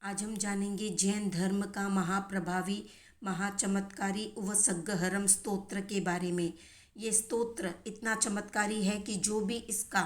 आज हम जानेंगे जैन धर्म का महाप्रभावी महाचमत्कारी उवसग्गहरम स्तोत्र के बारे में। ये स्तोत्र इतना चमत्कारी है कि जो भी इसका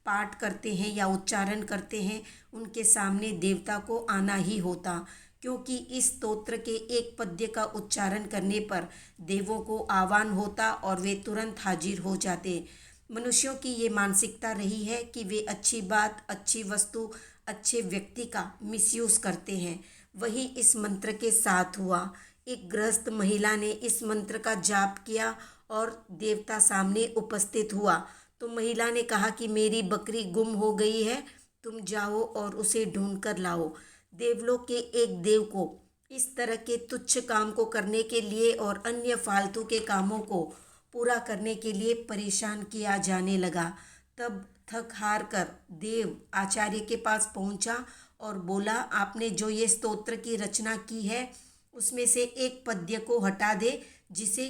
पाठ करते हैं या उच्चारण करते हैं उनके सामने देवता को आना ही होता, क्योंकि इस स्तोत्र के एक पद्य का उच्चारण करने पर देवों को आह्वान होता और वे तुरंत हाजिर हो जाते। मनुष्यों की ये मानसिकता रही है कि वे अच्छी बात, अच्छी वस्तु, अच्छे व्यक्ति का मिसयूज करते हैं। वही इस मंत्र के साथ हुआ। एक गृहस्थ महिला ने इस मंत्र का जाप किया और देवता सामने उपस्थित हुआ। तो महिला ने कहा कि मेरी बकरी गुम हो गई है, तुम जाओ और उसे ढूंढ कर लाओ। देवलोक के एक देव को इस तरह के तुच्छ काम को करने के लिए और अन्य फालतू के कामों को पूरा करने के लिए परेशान किया जाने लगा। तब थक हार कर देव आचार्य के पास पहुंचा और बोला, आपने जो ये स्तोत्र की रचना की है उसमें से एक पद्य को हटा दे, जिसे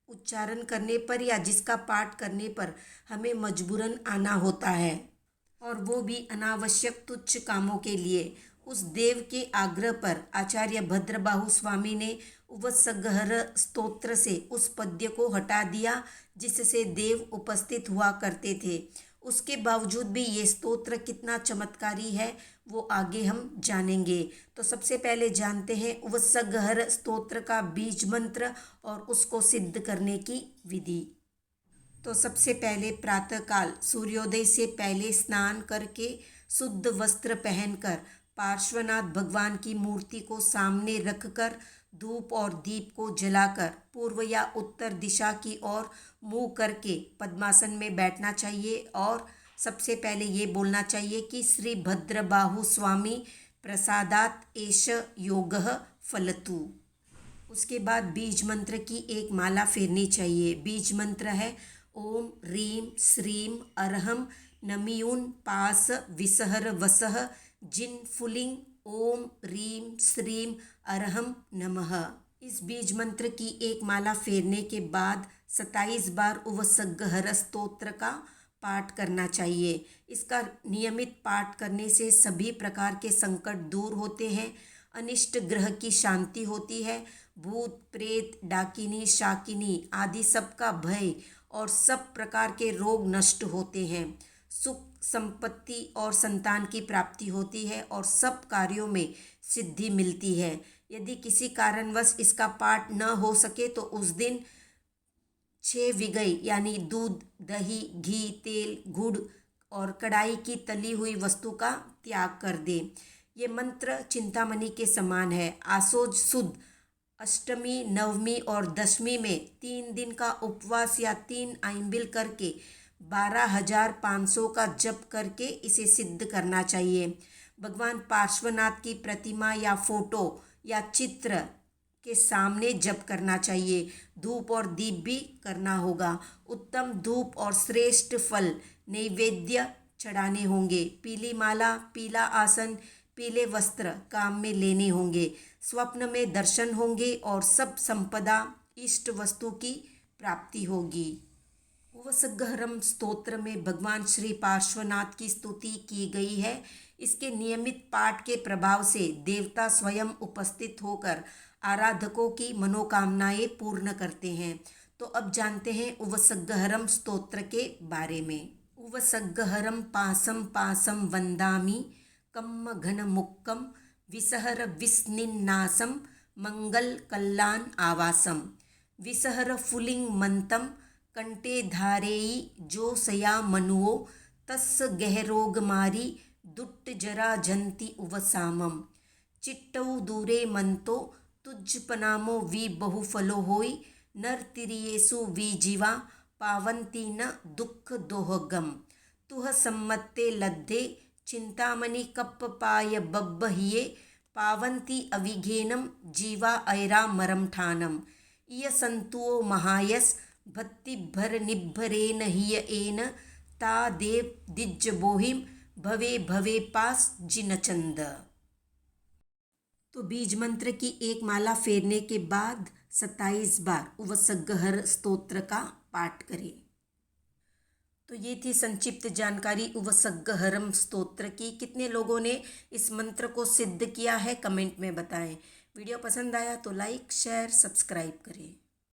उच्चारण करने पर या जिसका पाठ करने पर हमें मजबूरन आना होता है, और वो भी अनावश्यक तुच्छ कामों के लिए। उस देव के आग्रह पर आचार्य भद्रबाहु स्वामी ने उवसग्गहर स्तोत्र से उस पद्य को हटा दिया जिससे देव उपस्थित हुआ करते थे। उसके बावजूद भी ये स्तोत्र कितना चमत्कारी है वो आगे हम जानेंगे। तो सबसे पहले जानते हैं उवसग्गहर स्तोत्र का बीज मंत्र और उसको सिद्ध करने की विधि। तो सबसे पहले प्रातःकाल सूर्योदय से पहले स्नान करके शुद्ध वस्त्र पहनकर पार्श्वनाथ भगवान की मूर्ति को सामने रखकर धूप और दीप को जलाकर पूर्व या उत्तर दिशा की ओर मुंह करके पद्मासन में बैठना चाहिए और सबसे पहले ये बोलना चाहिए कि श्री भद्रबाहु स्वामी प्रसादात एष योगः फलतु। उसके बाद बीज मंत्र की एक माला फेरनी चाहिए। बीज मंत्र है ओम ह्रीं श्रीं अरहम नमियून पास विसहर वसह जिन फुलिंग ओम ह्रीं श्रीं अरहम नमः। इस बीज मंत्र की एक माला फेरने के बाद 27 बार उवसग्गहर स्तोत्र का पाठ करना चाहिए। इसका नियमित पाठ करने से सभी प्रकार के संकट दूर होते हैं, अनिष्ट ग्रह की शांति होती है, भूत प्रेत डाकिनी शाकिनी आदि सबका भय और सब प्रकार के रोग नष्ट होते हैं, सुख संपत्ति और संतान की प्राप्ति होती है और सब कार्यों में सिद्धि मिलती है। यदि किसी कारणवश इसका पाठ न हो सके तो उस दिन 6 विगई यानी दूध, दही, घी, तेल, गुड़ और कढ़ाई की तली हुई वस्तु का त्याग कर दे। ये मंत्र चिंतामणि के समान है। आसोज सुद अष्टमी, नवमी और दशमी में 3 दिन का उपवास या 3 आइंबिल करके 12,500 का जप करके इसे सिद्ध करना चाहिए। भगवान पार्श्वनाथ की प्रतिमा या फोटो या चित्र के सामने जप करना चाहिए। धूप और दीप भी करना होगा। उत्तम धूप और श्रेष्ठ फल नैवेद्य चढ़ाने होंगे। पीली माला, पीला आसन, पीले वस्त्र काम में लेने होंगे। स्वप्न में दर्शन होंगे और सब संपदा इष्ट वस्तु की प्राप्ति होगी। उवसग्गहरम स्तोत्र में भगवान श्री पार्श्वनाथ की स्तुति की गई है। इसके नियमित पाठ के प्रभाव से देवता स्वयं उपस्थित होकर आराधकों की मनोकामनाएं पूर्ण करते हैं। तो अब जानते हैं उवसग्गहरम स्तोत्र के बारे में। उवसग्गहरम पासम पासम वंदामि कम्म घन मुक्कम विसहर विस्निन्नासम मंगल कल्याण आवासम विसहर फुलिंग मंतम कंटे धारेयी जो सया मनुओ तस् गहरोगमारी दुट्ट जरा जंती उवसामम चिट्टौ दूरे मंतो तुज्जपनामो वि बहुफलो होई नर तिरियेसु वि जीवा पावंती न दुख दोहगम तुह सम्मत्ते लद्धे चिंतामणि कप्पपाय बब्बहिये पावंती अविघेनम जीवा ऐरा मरमठानम इय संतुओ महायस भक्तिभर निभरेन हिय एन ता देव दिज्जबोहिम भवे भवे पास जिनचंद। तो बीज मंत्र की एक माला फेरने के बाद 27 बार उवसग्गहर स्तोत्र का पाठ करें। तो ये थी संक्षिप्त जानकारी उवसग्गहरम स्तोत्र की। कितने लोगों ने इस मंत्र को सिद्ध किया है कमेंट में बताएं। वीडियो पसंद आया तो लाइक शेयर सब्सक्राइब करें।